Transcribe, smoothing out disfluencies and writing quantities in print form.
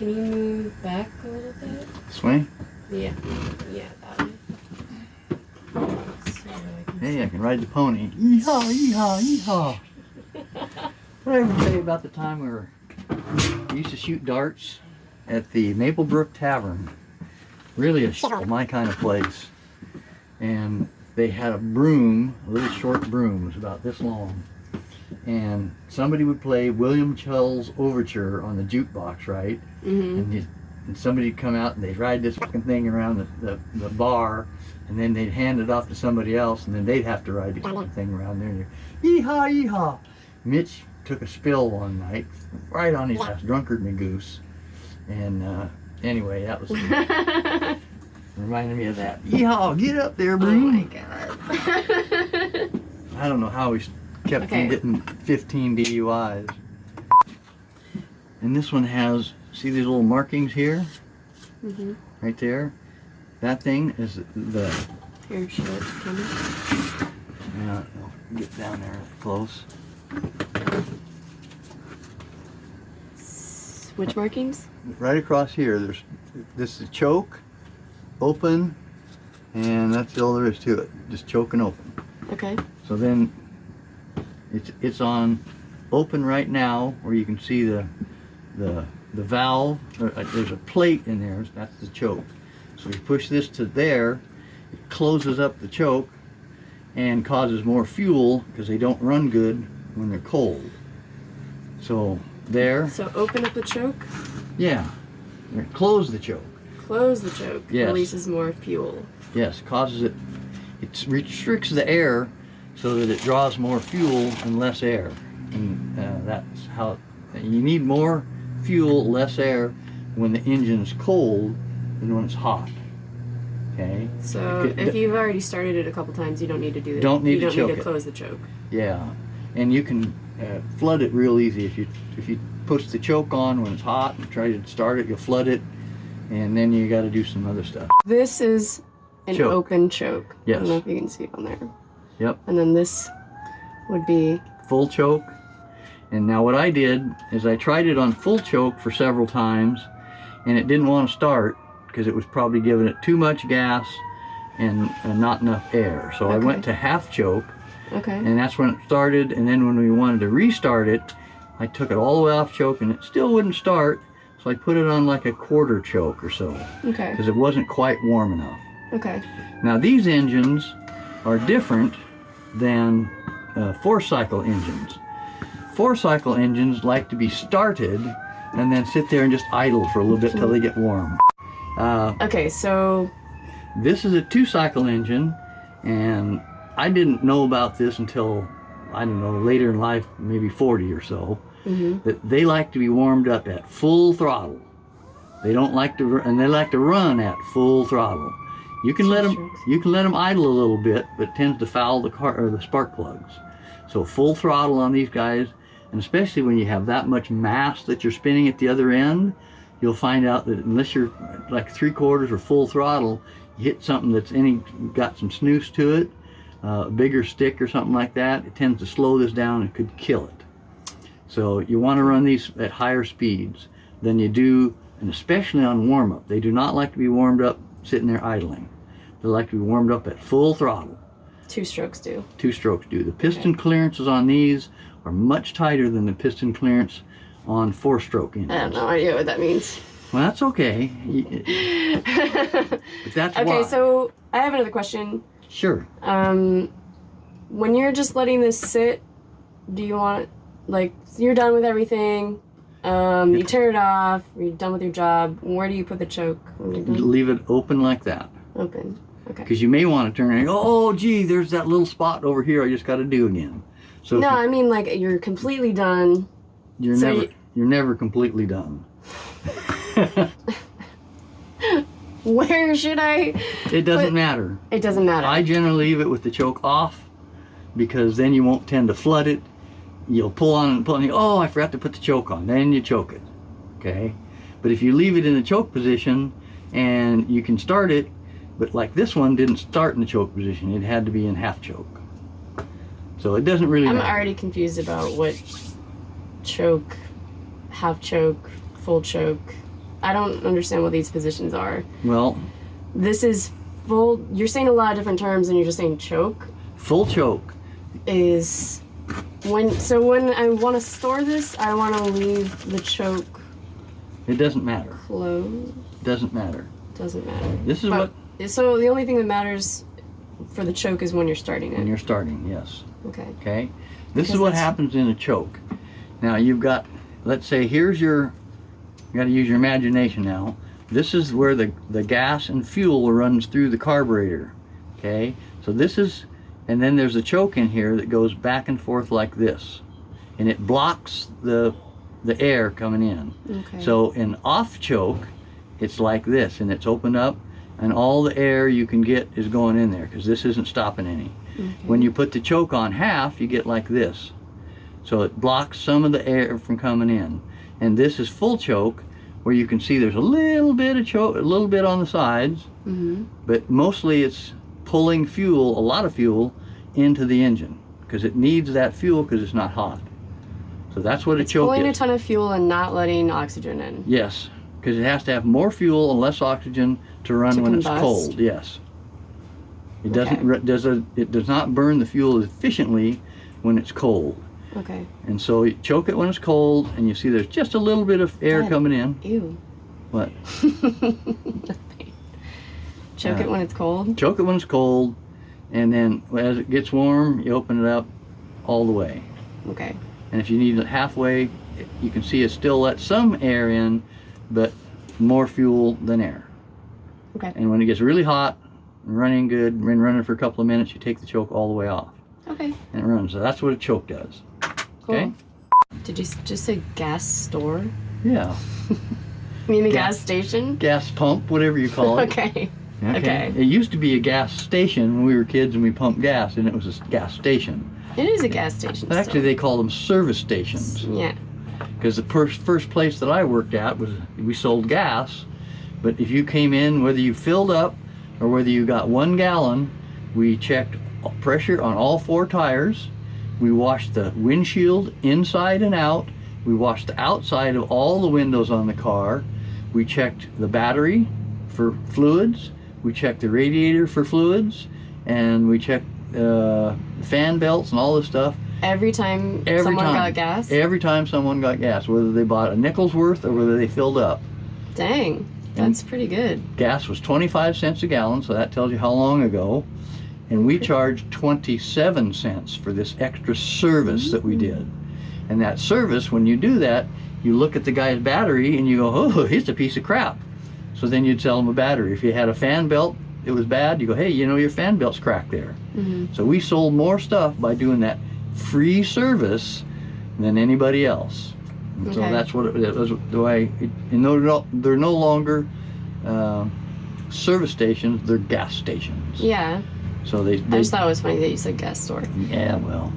Can you move back a little bit? This way? Yeah. Yeah, that way. So Hey, I can ride the pony. Yeehaw, yeehaw, yeehaw. What did I ever tell you about the time we used to shoot darts at the Maplebrook Tavern? Really my kind of place. And they had a broom, a little short broom, it was about this long. And somebody would play William Tell's Overture on the jukebox, right? And somebody would come out and they'd ride this fucking thing around the bar, and then they'd hand it off to somebody else, and then they'd have to ride the fucking thing around there. And yeehaw, yeehaw. Mitch took a spill one night, right on his ass, drunkard me goose. And anyway, that was reminded me of that. Yeehaw, get up there, broom. Oh my god. I don't know how we kept from getting 15 DUIs. And this one has, see these little markings here? Right there? That thing is the... Here, show it to Kenny. Yeah, I'll get down there close. Which markings? Right across here, this is choke, open, and that's all there is to it. Just choke and open. Okay. So then it's on open right now, where you can see the valve. There's a plate in there. That's the choke. So you push this to there, it closes up the choke and causes more fuel because they don't run good when they're cold. So there. So open up the choke? Yeah. Close the choke. Close the choke. Yes. Releases more fuel. Yes, causes it restricts the air so that it draws more fuel and less air. And that's how you need more fuel, less air when the engine's cold than when it's hot. Okay? So if you've already started it a couple times, you don't need to do that. Don't need you to don't need choke to close the choke. Yeah. And you can flood it real easy. If you push the choke on when it's hot and try to start it, you'll flood it, and then you got to do some other stuff. This is an Choke. open choke. Yes. I don't know if you can see it on there. Yep. And then this would be Full choke. And now what I did is I tried it on full choke for several times, and it didn't want to start because it was probably giving it too much gas and not enough air. So I went to half choke. Okay. And that's when it started. And then when we wanted to restart it, I took it all the way off choke, and it still wouldn't start. So I put it on like a quarter choke or so. Okay. Because it wasn't quite warm enough. Okay. Now these engines are different than 4-cycle engines. 4-cycle engines like to be started and then sit there and just idle for a little bit till they get warm. Okay, so this is a 2-cycle engine, and I didn't know about this until, I don't know, later in life, maybe 40 or so, that they like to be warmed up at full throttle. They don't like to, and they like to run at full throttle. You can let them idle a little bit, but it tends to foul the car or the spark plugs. So full throttle on these guys, and especially when you have that much mass that you're spinning at the other end, you'll find out that unless you're like 3/4 or full throttle, you hit something that's got some snooze to it, a bigger stick or something like that, it tends to slow this down and could kill it. So you want to run these at higher speeds than you do, and especially on warm-up. They do not like to be warmed up sitting there idling. They like to be warmed up at full throttle. 2 strokes do. 2 strokes do. The piston clearances on these are much tighter than the piston clearance on 4-stroke engines. I have no idea what that means. Well, that's okay. But that's why. Okay, so I have another question. Sure. When you're just letting this sit, do you want, like, you're done with everything, you turn it off, you're done with your job, where do you put the choke when you're done? Leave it open like that. Open. Okay. Because you may want to turn and go, oh, gee, there's that little spot over here I just got to do again. So no, I mean, like, you're completely done. You're never completely done. Where should I? It doesn't matter. It doesn't matter. I generally leave it with the choke off, because then you won't tend to flood it. You'll pull on and pull on, oh, I forgot to put the choke on. Then you choke it, okay? But if you leave it in the choke position and you can start it, but like this one didn't start in the choke position, it had to be in half choke. So it doesn't really matter. I'm already confused about what choke, half choke, full choke. I don't understand what these positions are. Well, This is full. You're saying a lot of different terms, and you're just saying choke full choke. is when. So when I want to store this, I want to leave the choke It doesn't matter. closed. Doesn't matter. Doesn't matter. This is But- So the only thing that matters for the choke is when you're starting when it. you're starting. Yes. Okay. Okay. This is Because what that's- happens in a choke. Now you've got, let's say, here's your. You got to use your imagination now. This is where the gas and fuel runs through the carburetor. Okay. So this is, and then there's a choke in here that goes back and forth like this, and it blocks the air coming in. Okay. So in off choke, it's like this, and it's opened up, and all the air you can get is going in there because this isn't stopping any. Okay. When you put the choke on half, you get like this. So it blocks some of the air from coming in. And this is full choke, where you can see there's a little bit of choke, a little bit on the sides, but mostly it's pulling fuel, a lot of fuel, into the engine because it needs that fuel because it's not hot. So that's what a choke pulling a is. ton of fuel and not letting oxygen in. Yes, because it has to have more fuel and less oxygen to run To when combust? it's cold. Yes. It Okay. it does not burn the fuel as efficiently when it's cold. Okay. And so you choke it when it's cold, and you see there's just a little bit of air Dad. coming in. Ew. What? Nothing. Choke it when it's cold. Choke it when it's cold, and then as it gets warm, you open it up all the way. Okay. And if you need it halfway, you can see it still lets some air in, but more fuel than air. Okay. And when it gets really hot, and running good, been running for a couple of minutes, you take the choke all the way off, Okay. and it runs. So that's what a choke does. Cool. Okay? Did you just say gas store? Yeah. You mean the Gas- gas station? Gas pump, whatever you call it. Okay. Okay. It used to be a gas station when we were kids and we pumped gas, and it was a gas station. It is a gas station. But actually, they call them service stations. Yeah. Because the first place that I worked at was, we sold gas, but if you came in, whether you filled up or whether you got 1 gallon, we checked pressure on all 4 tires. We washed the windshield inside and out. We washed the outside of all the windows on the car. We checked the battery for fluids. We checked the radiator for fluids, and we checked fan belts and all this stuff. Every time someone got gas? Every time someone got gas, whether they bought a nickel's worth or whether they filled up. Dang. That's pretty good. Gas was 25 cents a gallon, so that tells you how long ago. And we charged 27 cents for this extra service that we did. And that service, when you do that, you look at the guy's battery and you go, oh, it's a piece of crap. So then you'd sell him a battery. If you had a fan belt, it was bad, you go, hey, you know, your fan belt's cracked there. So we sold more stuff by doing that free service than anybody else. And so Okay. that's what it was. The way, they're no longer service stations, they're gas stations. Yeah. So they I just thought it was funny that you said gas store. yeah, well.